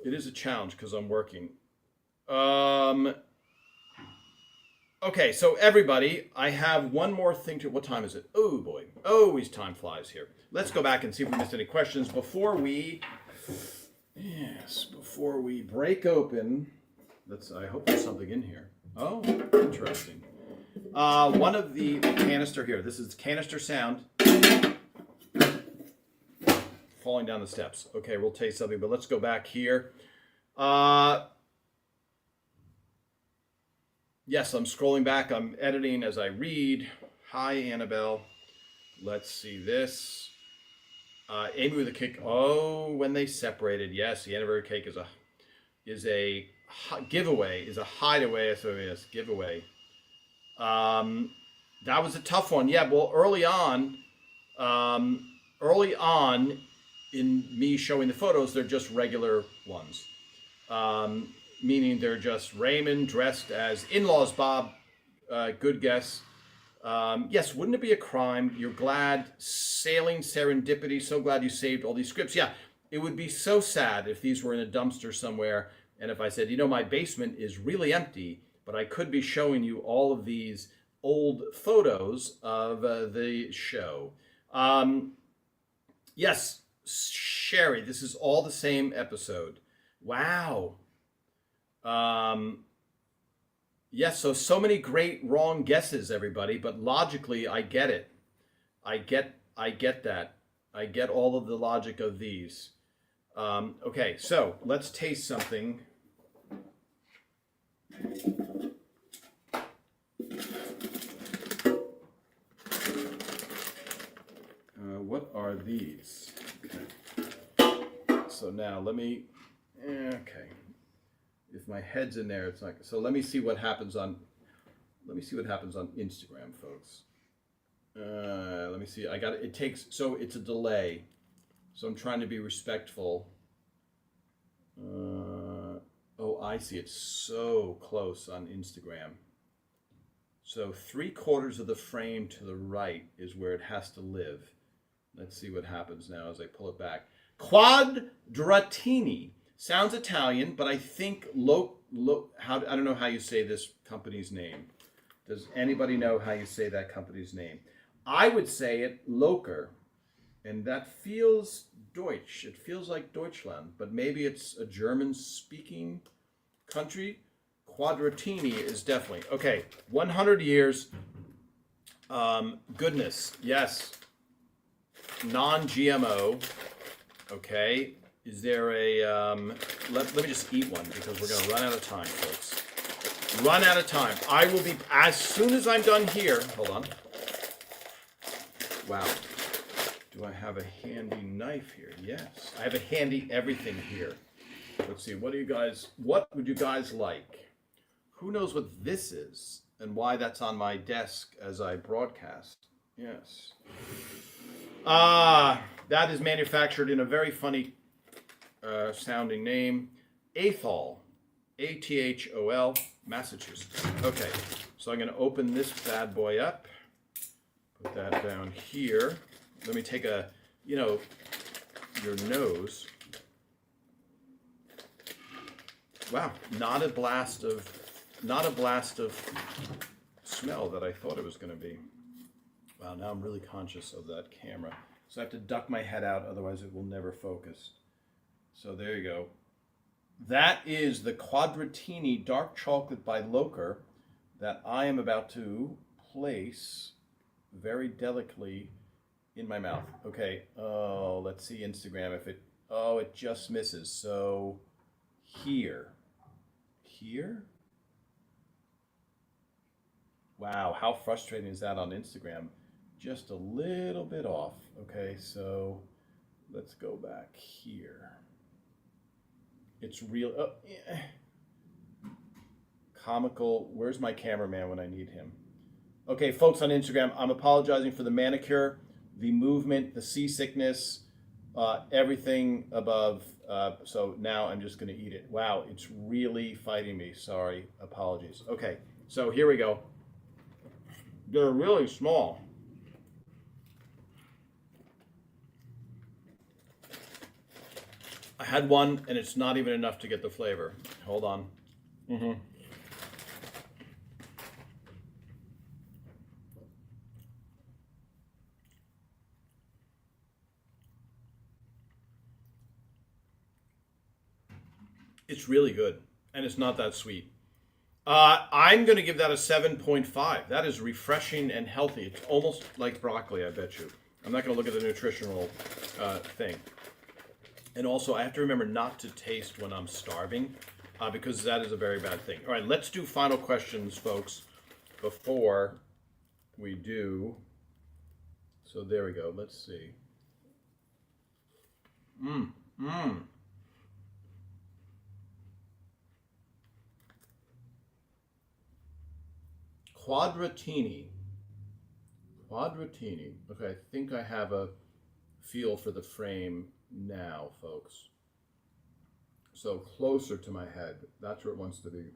it is a challenge because I'm working. Okay, so everybody, I have one more thing to, what time is it? Oh boy, always time flies here. Let's go back and see if we missed any questions before we break open. I hope there's something in here. Oh, interesting. One of the canister here. This is canister sound. Falling down the steps. Okay, we'll taste something, but let's go back here. Yes, I'm scrolling back. I'm editing as I read. Hi, Annabelle. Let's see this. Amy with a cake. Oh, when they separated. Yes, the anniversary cake is a giveaway, is a hideaway. So yes, giveaway. That was a tough one. Yeah, well, early on in me showing the photos, they're just regular ones. Meaning they're just Raymond dressed as in-laws Bob. Good guess. Yes, wouldn't it be a crime? You're glad, sailing serendipity, so glad you saved all these scripts. Yeah, it would be so sad if these were in a dumpster somewhere, and if I said, my basement is really empty, but I could be showing you all of these old photos of the show. Yes, Sherry, this is all the same episode. Wow. Yes, so many great wrong guesses, everybody, but logically, I get it. I get that. I get all of the logic of these. Okay, so let's taste something. What are these? Okay. So now let me, okay. If my head's in there, it's like, so let me see what happens on Instagram, folks. Let me see, so it's a delay. So I'm trying to be respectful. Oh, I see, it's so close on Instagram. So 3/4 of the frame to the right is where it has to live. Let's see what happens now as I pull it back. Quadratini. Sounds Italian, but I think I don't know how you say this company's name. Does anybody know how you say that company's name? I would say it Loker, and that feels Deutsch. It feels like Deutschland, but maybe it's a German-speaking country. Quadratini is definitely. Okay, 100 years. Goodness, yes. Non-GMO. Okay. Is there a, let me just eat one because we're going to run out of time, folks. Run out of time. I will be, as soon as I'm done here, hold on. Wow. Do I have a handy knife here? Yes. I have a handy everything here. Let's see, what would you guys like? Who knows what this is and why that's on my desk as I broadcast? Yes. That is manufactured in a very funny sounding name, Athol, Athol, Massachusetts. Okay, so I'm going to open this bad boy up, put that down here. Let me take your nose. Wow, not a blast of smell that I thought it was going to be. Wow, now I'm really conscious of that camera. So I have to duck my head out, otherwise it will never focus. So there you go. That is the Quadratini dark chocolate by Loker that I am about to place very delicately in my mouth. Okay, let's see Instagram if it just misses. So here. Here? Wow, how frustrating is that on Instagram? Just a little bit off. Okay, so let's go back here. It's real. Oh, yeah. Comical. Where's my cameraman when I need him? Okay, folks on Instagram, I'm apologizing for the manicure, the movement, the seasickness, everything above. So now I'm just going to eat it. Wow, it's really fighting me. Sorry, apologies. Okay, so here we go. They're really small. I had one, and it's not even enough to get the flavor. Hold on. It's really good, and it's not that sweet. I'm going to give that a 7.5. That is refreshing and healthy. It's almost like broccoli, I bet you. I'm not going to look at the nutritional thing. And also, I have to remember not to taste when I'm starving, because that is a very bad thing. All right, let's do final questions, folks, before we do. So there we go. Let's see. Quadratini. Quadratini. Okay, I think I have a feel for the frame now, folks. So closer to my head. That's where it wants to be.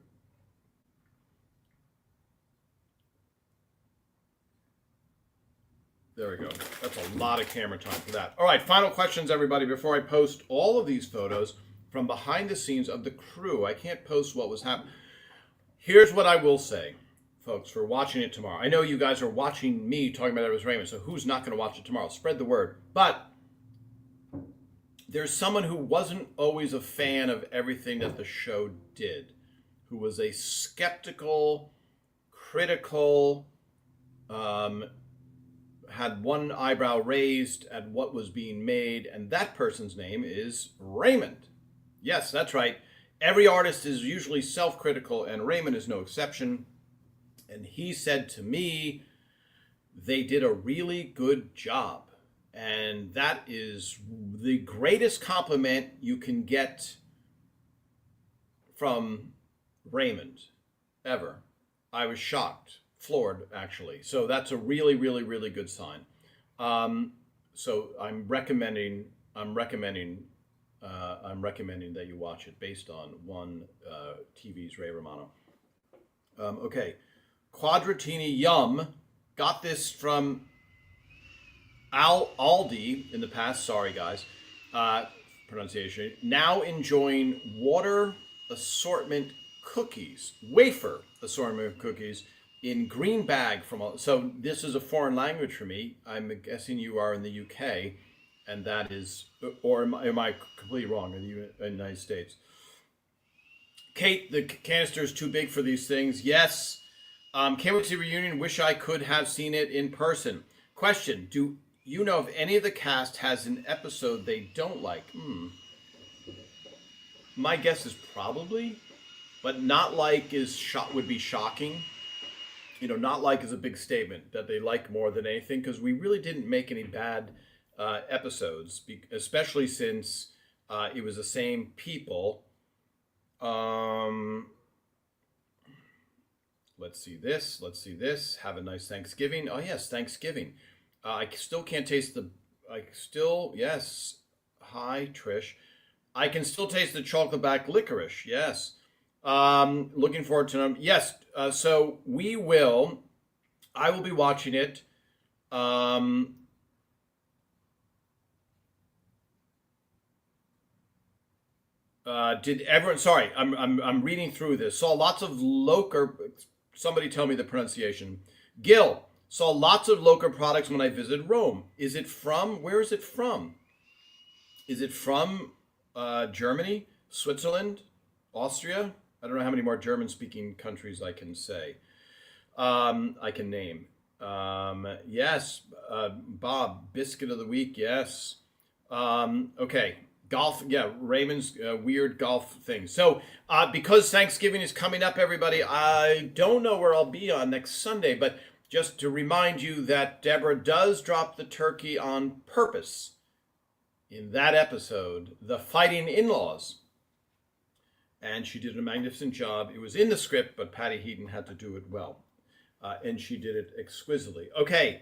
There we go. That's a lot of camera time for that. All right, final questions, everybody, before I post all of these photos from behind the scenes of the crew. I can't post what was happening. Here's what I will say, folks, for watching it tomorrow. I know you guys are watching me talking about Elvis Raymond, so who's not going to watch it tomorrow? Spread the word. But there's someone who wasn't always a fan of everything that the show did, who was a skeptical, critical, had one eyebrow raised at what was being made, and that person's name is Raymond. Yes, that's right. Every artist is usually self-critical, and Raymond is no exception. And he said to me, they did a really good job. And that is the greatest compliment you can get from Raymond ever. I was shocked, floored, actually. So that's a really, really, really good sign. So I'm recommending that you watch it based on One TV's Ray Romano. Okay, Quadratini Yum. Got this from Aldi in the past. Sorry, guys. Pronunciation. Now enjoying water assortment cookies, wafer assortment cookies in green bag from. So this is a foreign language for me. I'm guessing you are in the UK, and that is, or am I completely wrong? In the United States. Kate, the canister is too big for these things. Yes. Can't wait to see reunion. Wish I could have seen it in person. Question: do you know if any of the cast has an episode they don't like? My guess is probably, but not like would be shocking. You know, not like is a big statement that they like more than anything, because we really didn't make any bad episodes, especially since it was the same people. Let's see this. Let's see this. Have a nice Thanksgiving. Oh yes, Thanksgiving. I still can't taste the. Yes. Hi, Trish. I can still taste the chocolate back licorice. Yes. Looking forward to them. Yes. So we will. I will be watching it. Did everyone? Sorry, I'm reading through this. Saw lots of Loker. Somebody tell me the pronunciation. Gil saw lots of Loker products when I visited Rome. Is it from? Where is it from? Is it from Germany, Switzerland, Austria? I don't know how many more German-speaking countries I can say. I can name. Yes, Bob, biscuit of the week. Yes. Okay. Golf, yeah, Raymond's weird golf thing. So, because Thanksgiving is coming up, everybody, I don't know where I'll be on next Sunday, but just to remind you that Deborah does drop the turkey on purpose in that episode, The Fighting In-Laws. And she did a magnificent job. It was in the script, but Patty Heaton had to do it well. And she did it exquisitely. Okay,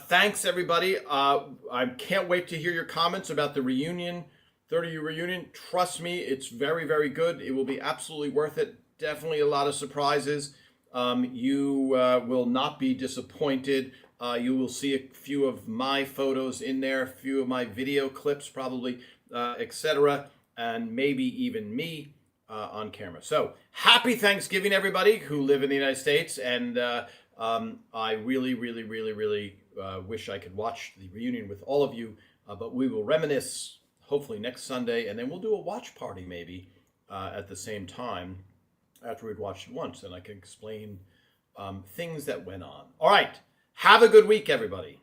thanks, everybody. I can't wait to hear your comments about the reunion. 30-year reunion. Trust me, it's very, very good. It will be absolutely worth it. Definitely a lot of surprises. You will not be disappointed. You will see a few of my photos in there, a few of my video clips probably, etc., and maybe even me on camera. So happy Thanksgiving, everybody who live in the United States. And I really, really, really, really wish I could watch the reunion with all of you. But we will reminisce hopefully next Sunday, and then we'll do a watch party maybe at the same time after we'd watched it once, and I can explain things that went on. All right. Have a good week, everybody.